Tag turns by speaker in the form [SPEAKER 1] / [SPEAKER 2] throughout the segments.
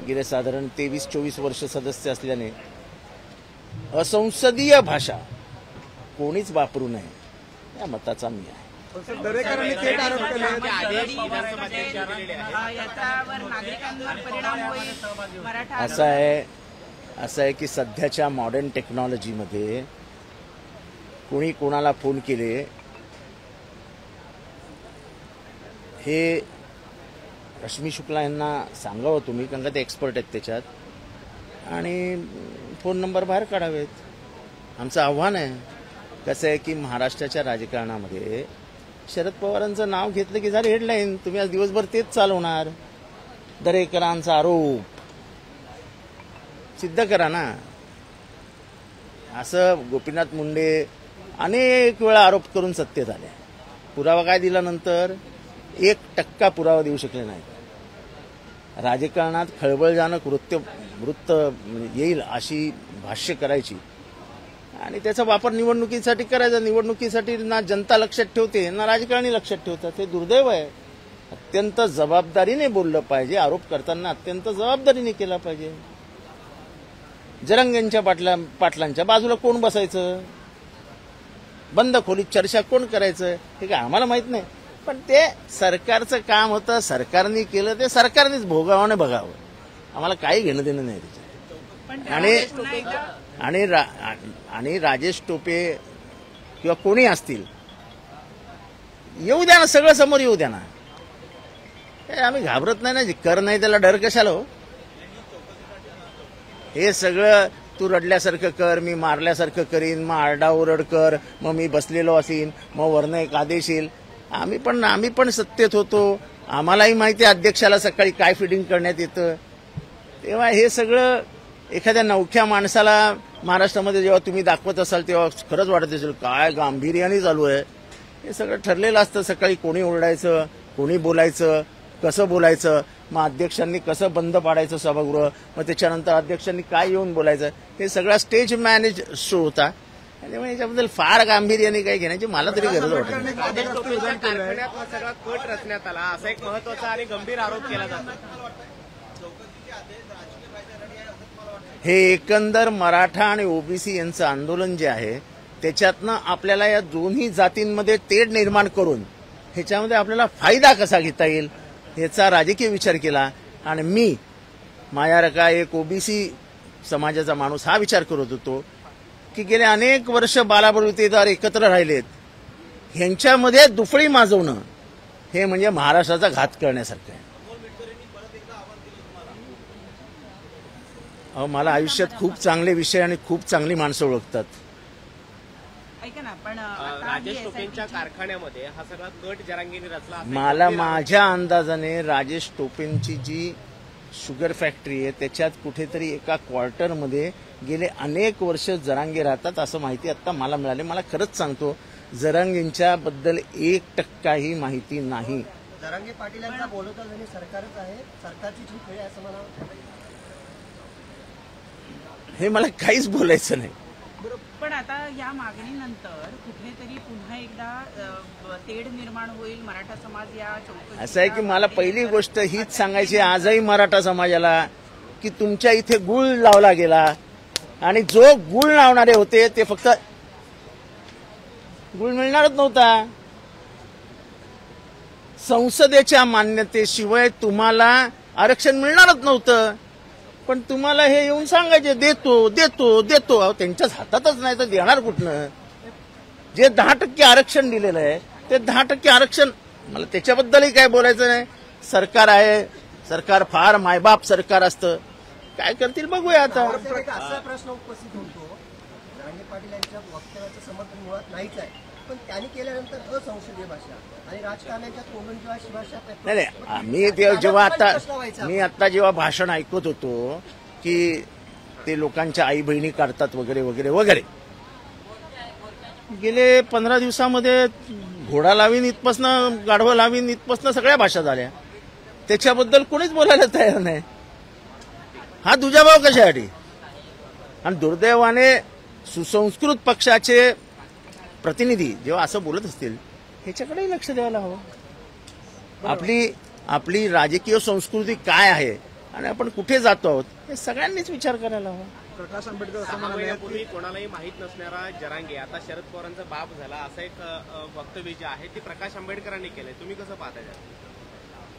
[SPEAKER 1] गेले साधारण 23-24 वर्ष सदस्य असल्याने असंसदीय भाषा कोणीच वापरू नये या मताचा मी आहे.
[SPEAKER 2] दरेकरांनी थेट आरोप केले.
[SPEAKER 1] असं आहे की सध्याच्या मॉडर्न टेक्नॉलॉजीमध्ये कोणी कोणाला फोन केले हे रश्मी शुक्ला यांना सांगावं तुम्ही, कारण का ते एक्सपर्ट आहेत त्याच्यात, आणि फोन नंबर बाहेर काढावेत. आमचं आव्हान आहे. कसं आहे की महाराष्ट्राच्या राजकारणामध्ये शरद पवारांचं नाव घेतलं की झालं हेडलाईन. तुम्ही आज दिवसभर तेच चालवणार. दरेकरांचा आरोप सिद्ध करा ना. असं गोपीनाथ मुंडे अनेक वेळा आरोप करून सत्तेत आले. पुरावा काय दिला नंतर? 1% पुरावा देऊ शकले नाही. राजकारणात खळबळजनक वृत्त येईल अशी भाष्य करायची आणि त्याचा वापर निवडणुकीसाठी करायचा. निवडणुकीसाठी ना जनता लक्षात ठेवते ना राजकारणी लक्षात ठेवतात. हे दुर्दैव आहे. अत्यंत जबाबदारीने बोललं पाहिजे. आरोप करताना अत्यंत जबाबदारीने केला पाहिजे. जरांगेंच्या पाटलांच्या बाजूला कोण बसायचं? बंद खोलीत चर्चा कोण करायचं? हे काय आम्हाला माहित नाही, पण ते सरकारचं काम होतं. सरकारने केलं ते सरकारनेच भोगावं बघावं. आम्हाला काही घेणं देणं नाही त्याच्यात. आणि राजेश टोपे किंवा कोणी असतील येऊ द्या ना, सगळं समोर येऊ द्या ना. आम्ही घाबरत नाही ना. जे कर नाही त्याला डर कशाला हो? हे सगळं तू रडल्यासारखं कर, मी मारल्यासारखं करीन, मग आरडाओरड कर, मग मी बसलेलो असीन, मग वरनं एक आदेश येईल. आम्ही पण सत्तेत होतो. आम्हालाही माहिती आहे अध्यक्षाला सकाळी काय फिडिंग करण्यात येतं. तेव्हा हे सगळं एखाद्या नवख्या माणसाला महाराष्ट्रामध्ये जेव्हा तुम्ही दाखवत असाल तेव्हा खरंच वाटत असेल काय गांभीर्याने चालू आहे. हे सगळं ठरलेलं असतं. सकाळी कोणी ओरडायचं, कोणी बोलायचं, कसं बोलायचं, मग अध्यक्षांनी कसं बंद पाडायचं सभागृह, मग त्याच्यानंतर अध्यक्षांनी काय येऊन बोलायचं, हे सगळा स्टेज मॅनेज शो होता. त्यामुळे याच्याबद्दल फार गांभीर्याने काही घेण्याची मला तरी गरज वाटत नाही.
[SPEAKER 2] सगळा कट रचण्यात आला असा एक महत्वाचा आणि गंभीर आरोप केला जातो.
[SPEAKER 1] हे एकंदर मराठा आणि ओबीसी यांचं आंदोलन जे आहे त्याच्यातनं आपल्याला या दोन्ही जातींमध्ये तेढ निर्माण करून ह्याच्यामध्ये आपल्याला फायदा कसा घेता येईल याचा राजकीय विचार केला. आणि मी माझ्यासारखा एक ओबीसी समाजाचा माणूस हा विचार करत होतो की गेले अनेक वर्ष बालाबलुतेदार एकत्र राहिलेत, ह्यांच्यामध्ये दुफळी माजवणं हे म्हणजे महाराष्ट्राचा घात करण्यासारखं आहे. मला आयुष्यात खूप चांगले विषय आणि खूप चांगली माणसं ओळखतात.
[SPEAKER 2] ऐका ना, पण राजेश टोपेंच्या कारखान्यामध्ये हा सगळा कट जरांगेने रचला.
[SPEAKER 1] मला माझ्या अंदाजाने राजेश टोपेंची जी शुगर फॅक्टरी आहे त्याच्यात कुठेतरी एका क्वार्टरमध्ये गेले अनेक वर्ष जरांगे राहतात असं माहिती आता मला मिळाली. मला खरंच सांगतो जरांगेंच्या बद्दल 1% माहिती नाही.
[SPEAKER 3] जरांगे पाटील यांचा बोलवता सरकारच आहे, सरकारची चूक आहे असं मला
[SPEAKER 1] हे मला काहीच बोलायचं नाही.
[SPEAKER 4] पण आता या मागणीनंतर कुठेतरी पुन्हा एकदा तेढ निर्माण होईल. मराठा समाज या चौकशीत
[SPEAKER 1] असं आहे की मला पहिली गोष्ट हीच सांगायची आजही मराठा समाजाला की तुमच्या इथे गुळ लावला गेला आणि जो गुळ लावणारे होते ते फक्त गुळ मिळणारच नव्हता. संसदेच्या मान्यतेशिवाय तुम्हाला आरक्षण मिळणारच नव्हतं. पण तुम्हाला हे येऊन सांगायचे देतो देतो देतो. त्यांच्याच हातातच नाही तर देणार कुठनं? जे 10% आरक्षण दिलेलं आहे ते 10% आरक्षण मला त्याच्याबद्दलही काय बोलायचं नाही. सरकार आहे, सरकार फार मायबाप सरकार असतं. काय करतील बघूया आता.
[SPEAKER 3] असा प्रश्न उपस्थित होतो, जरांगे पाटील यांच्या वक्तव्याचं समर्थन मुळात नाहीच आहे, पण त्यांनी केल्यानंतर असंसदीय भाषा आणि राजकारणाच्या तोंडून जेव्हा शिभाषा
[SPEAKER 1] मी आता जेव्हा भाषण ऐकत होतो की ते लोकांच्या आई बहिणी काढतात वगैरे वगैरे वगैरे, गेले 15 दिवसामध्ये घोडा लावीन इथपासनं गाढवं लावीन इथपासनं सगळ्या भाषा झाल्या. त्याच्याबद्दल कोणीच बोलायला तयार नाही. हा दुजाभाव कशासाठी? आणि दुर्दैवाने सुसंस्कृत पक्षाचे प्रतिनिधी जेव्हा असं बोलत असतील ह्याच्याकडे लक्ष द्यायला हवं. आपली राजकीय संस्कृती काय आहे आणि आपण कुठे जातो आहोत हे सगळ्यांनीच विचार करायला हवा.
[SPEAKER 5] प्रकाश आंबेडकर असं
[SPEAKER 2] 6
[SPEAKER 5] म्हणाले
[SPEAKER 2] महिन्यापूर्वी कोणालाही माहीत नसणारा जरांगे आता शरद पवारांचा बाप झाला, असं एक वक्तव्य जे आहे ते प्रकाश आंबेडकरांनी केलंय. तुम्ही कसं पाहता त्यात?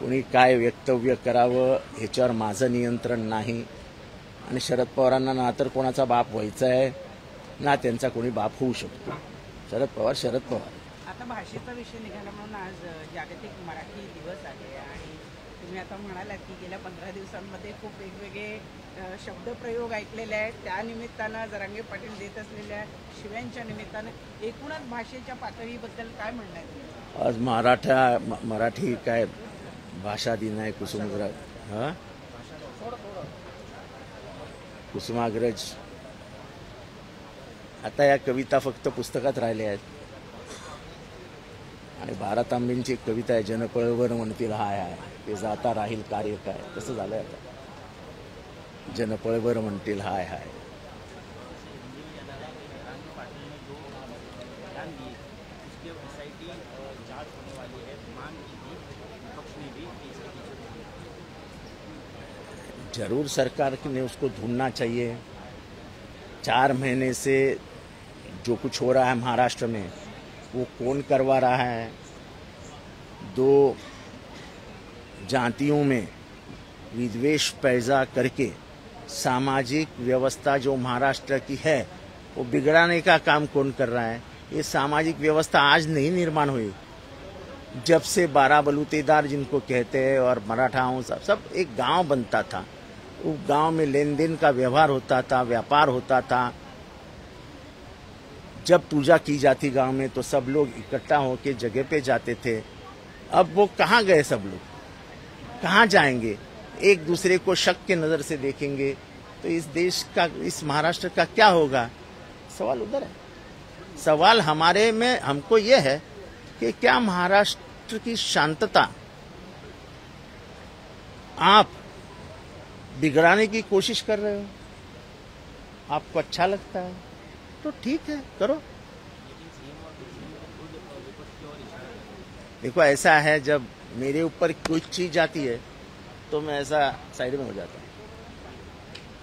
[SPEAKER 1] कोणी काय वक्तव्य करावं ह्याच्यावर माझं नियंत्रण नाही. आणि शरद पवारांना ना तर कोणाचा बाप व्हायचा आहे ना त्यांचा कोणी बाप होऊ शकतो. शरद पवार शरद पवार.
[SPEAKER 4] आता भाषेचा विषय निघाला म्हणून आज जागतिक मराठी दिवस आहे आणि तुम्ही आता म्हणालात की गेल्या 15 दिवसांमध्ये खूप वेगवेगळे शब्दप्रयोग ऐकलेले आहेत. त्या निमित्तानं जरांगे पाटील देत असलेल्या शिव्यांच्या निमित्तानं एकूणच भाषेच्या पातळीबद्दल काय म्हणणं आहे?
[SPEAKER 1] आज मराठी काय भाषा दिन आहे. कुसुमाग्रज आता या कविता फक्त पुस्तकात राहिल्या आहेत. आणि भारत आंबेंची एक कविता आहे, जनपळवर म्हणतील हाय हाय ते जाता राहील कार्य काय. कसं झालंय आता, जनपळवर म्हणतील हाय हाय. जरूर सरकार ने उसको ढूंढना चाहिए. 4 महीने से जो कुछ हो रहा है महाराष्ट्र में वो कौन करवा रहा है. 2 जातियों में विद्वेष पैदा करके सामाजिक व्यवस्था जो महाराष्ट्र की है वो बिगड़ाने का काम कौन कर रहा है. ये सामाजिक व्यवस्था आज नहीं निर्माण हुई. जब से 12 बलूतेदार जिनको कहते हैं और मराठाओं सब एक गांव बनता था, उस गांव में लेन देन का व्यवहार होता था, व्यापार होता था. जब पूजा की जाती गांव में तो सब लोग इकट्ठा होकर जगह पे जाते थे. अब वो कहाँ गए, सब लोग कहाँ जाएंगे. एक दूसरे को शक के नजर से देखेंगे तो इस देश का, इस महाराष्ट्र का क्या होगा. सवाल उधर है. सवाल हमारे में हमको ये है कि क्या महाराष्ट्र की शांतता आप बिगड़ाने की कोशिश कर रहे हो. आपको अच्छा लगता है तो ठीक है, करो. देखो ऐसा है, जब मेरे ऊपर कोई चीज आती है तो मैं ऐसा साइड में हो जाता हूँ.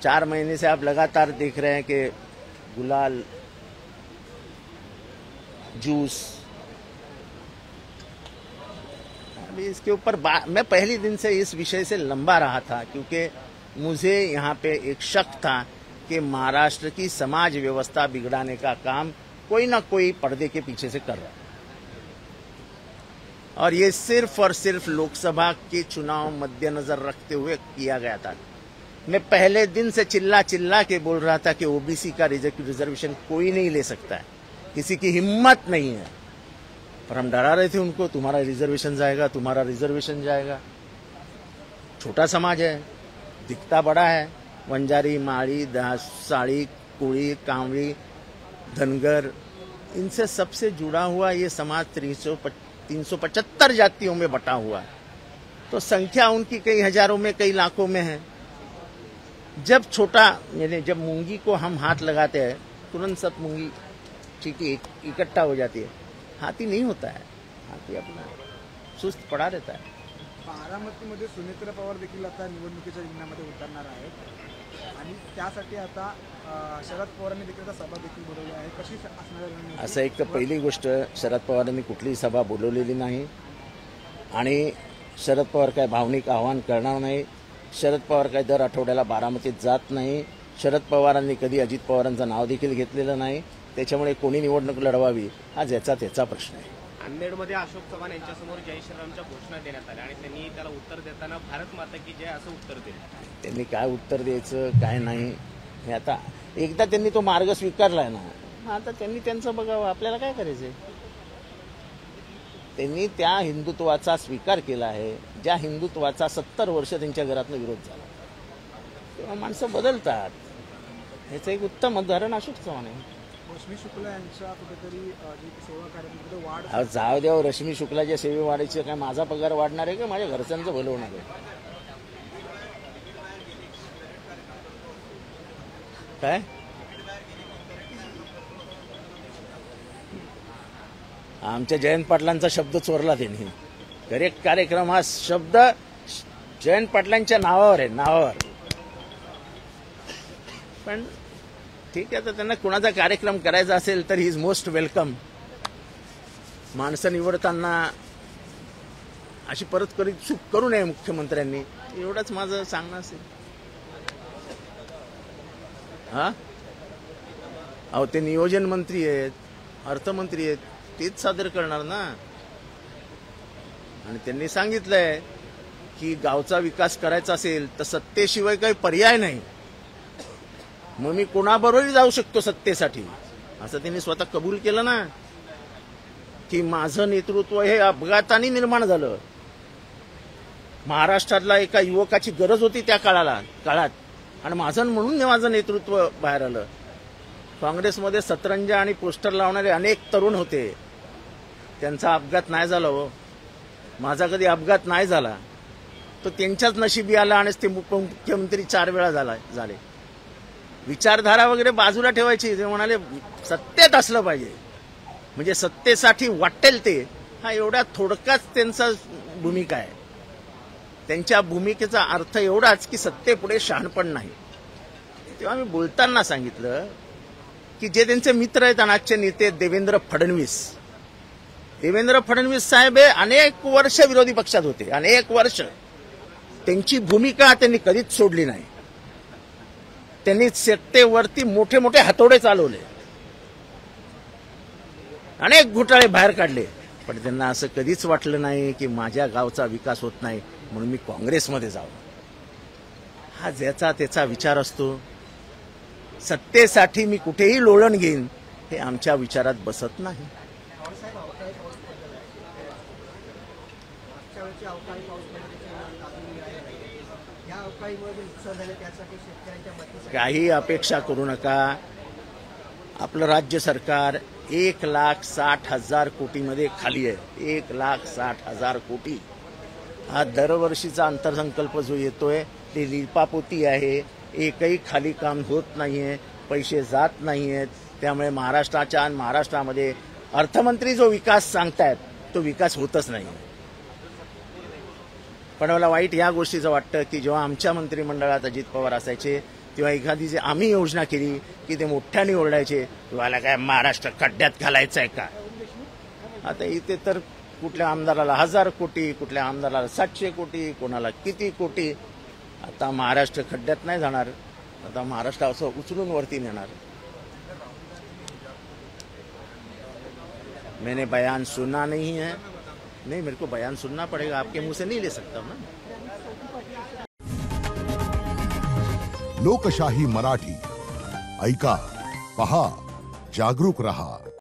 [SPEAKER 1] 4 महीने से आप लगातार देख रहे हैं कि गुलाल, जूस, अभी इसके ऊपर मैं पहले दिन से इस विषय से लंबा रहा था, क्योंकि मुझे यहाँ पे एक शक था कि महाराष्ट्र की समाज व्यवस्था बिगड़ाने का काम कोई ना कोई पर्दे के पीछे से कर रहा है. और ये सिर्फ और सिर्फ लोकसभा के चुनाव मद्देनजर रखते हुए किया गया था. मैं पहले दिन से चिल्ला चिल्ला के बोल रहा था कि ओबीसी का रिजर्वेशन कोई नहीं ले सकता है, किसी की हिम्मत नहीं है. पर हम डरा रहे थे उनको, तुम्हारा रिजर्वेशन जाएगा, तुम्हारा रिजर्वेशन जाएगा. छोटा समाज है, दिखता बड़ा है. वंजारी, माड़ी, साड़ी, कुड़ी, कांवड़ी, धनगर, इनसे सबसे जुड़ा हुआ ये समाज 375 जातियों में बटा हुआ है. तो संख्या उनकी कई हजारों में, कई लाखों में है. जब छोटा, यानी जब मूंगी को हम हाथ लगाते हैं तुरंत सब मूंगी ठीक इकट्ठा हो जाती है. हाथी नहीं होता है, हाथी अपना सुस्त पड़ा रहता है.
[SPEAKER 5] बारामतीमध्ये सुनेत्रा पवार देखील आता निवडणुकीच्या रिंगणामध्ये उतरणार आहेत आणि त्यासाठी आता शरद पवारांनी देखील आता सभा देखील बोलवली आहे. कशी असणार आहे?
[SPEAKER 1] असं एक तर पहिली गोष्ट, शरद पवारांनी कुठलीही सभा बोलवलेली नाही आणि शरद पवार काय भावनिक आवाहन करणार नाही. शरद पवार काय दर आठवड्याला बारामतीत जात नाही. शरद पवारांनी कधी अजित पवारांचं नाव देखील घेतलेलं नाही. त्याच्यामुळे कोणी निवडणूक लढवावी हा ज्याचा त्याचा प्रश्न आहे.
[SPEAKER 2] नांदेडमध्ये अशोक चव्हाण यांच्यासमोर जय श्रीरामच्या घोषणा देण्यात आल्या आणि त्यांनी त्याला उत्तर देताना भारत माता की जय असं उत्तर दिलं.
[SPEAKER 1] त्यांनी काय उत्तर द्यायचं काय नाही हे आता एकदा त्यांनी तो मार्ग स्वीकारलाय ना, आता त्यांनी त्यांचं बघावं, आपल्याला काय करायचंय. त्यांनी त्या हिंदुत्वाचा स्वीकार केला आहे ज्या हिंदुत्वाचा 70 वर्ष त्यांच्या घरातनं विरोध झाला. तेव्हा माणसं बदलतात. ह्याचं एक उत्तम उदाहरण अशोक चव्हाण आहे.
[SPEAKER 5] रश्मी शुक्ला यांच्या कुठेतरी जे सेवा कार्यामध्ये वाढ
[SPEAKER 1] जाऊ द्या. रश्मी शुक्लाच्या सेवे वाढायची काय माझा पगार वाढणार आहे का माझ्या घरच्यांचं भलं होणार आहे काय. आमच्या जयंत पाटलांचा शब्द चोरला त्यांनी. करेक्ट कार्यक्रम हा शब्द जयंत पाटलांच्या नावावर आहे, नावावर. पण ठीक आहे, तर त्यांना कुणाचा कार्यक्रम करायचा असेल तर ही इज मोस्ट वेलकम. माणसं निवडताना अशी परत कधी चूक करू नये मुख्यमंत्र्यांनी, एवढंच माझं सांगणं असेल. हा अहो, ते नियोजन मंत्री आहेत, अर्थमंत्री आहेत, तेच सादर करणार ना. आणि त्यांनी सांगितलंय की गावचा विकास करायचा असेल तर सत्तेशिवाय काही पर्याय नाही. मग मी कोणाबरोबरही जाऊ शकतो सत्तेसाठी, असं त्यांनी स्वतः कबूल केलं ना. की माझं नेतृत्व हे अपघाताने निर्माण झालं. महाराष्ट्रातला एका युवकाची गरज होती त्या काळात, आणि माझं नेतृत्व बाहेर आलं. काँग्रेसमध्ये सतरंजा आणि पोस्टर लावणारे अनेक तरुण होते, त्यांचा अपघात नाही झाला हो. माझा कधी अपघात नाही झाला, तो त्यांच्याच नशिबी आला आणि ते मुख्यमंत्री 4 वेळा झाले. विचारधारा वगैरे बाजूला ठेवायची. ते म्हणाले सत्तेत असलं पाहिजे, म्हणजे सत्तेसाठी वाटेल ते. हा एवढा थोडकाच त्यांचा भूमिका आहे. त्यांच्या भूमिकेचा अर्थ एवढाच की सत्तेपुढे शहाणपण नाही. तेव्हा मी बोलताना सांगितलं की जे त्यांचे मित्र आहेत आजचे नेते देवेंद्र फडणवीस साहेब हे अनेक वर्ष विरोधी पक्षात होते, अनेक वर्ष. त्यांची भूमिका त्यांनी कधीच सोडली नाही. त्यांनी सत्तेवरती मोठे मोठे हातोडे चालवले, अनेक घोटाळे बाहेर काढले, पण त्यांना असं कधीच वाटलं नाही की माझ्या गावचा विकास होत नाही म्हणून मी काँग्रेसमध्ये जावं. हा ज्याचा त्याचा विचार असतो. सत्तेसाठी मी कुठेही लोळण घेईन हे आमच्या विचारात बसत नाही.
[SPEAKER 3] साहेब, अवकाळी पाऊस पडला, मागच्या वेळची अवकाळी पाऊस पडला, या अवकाळीमुळे जे नुकसान झालं त्यासाठी शेतकऱ्यांच्या मदतीसाठी
[SPEAKER 1] काही अपेक्षा करू नका. आपलं राज्य सरकार 1,60,000 कोटीमध्ये खाली आहे. 1,60,000 कोटी हा दरवर्षीचा अर्थसंकल्प जो येतोय ते लिपापोती आहे. एकही खाली काम होत नाहीये, पैसे जात नाहीयेत. त्यामुळे महाराष्ट्रामध्ये अर्थमंत्री जो विकास सांगतायत तो विकास होतच नाही. पण मला वाईट या गोष्टीचं वाटतं की जेव्हा आमच्या मंत्रिमंडळात अजित पवार असायचे तेव्हा एखादी जी आम्ही योजना केली की ते मोठ्याने ओरडायचे, तुम्हाला काय महाराष्ट्र खड्ड्यात घालायचं आहे का. आता इथे तर कुठल्या आमदाराला 1000 कोटी, कुठल्या आमदाराला 700 कोटी, कोणाला किती कोटी. आता महाराष्ट्र खड्ड्यात नाही जाणार, आता महाराष्ट्र असं उचलून वरती नेणार. मैंने बयान सुना नहीं है. नहीं, मेरे को बयान सुनना पड़ेगा, आपके मुंह से नहीं ले सकता ना.
[SPEAKER 6] लोकशाही मराठी ऐका, पहा, जागरूक रहा.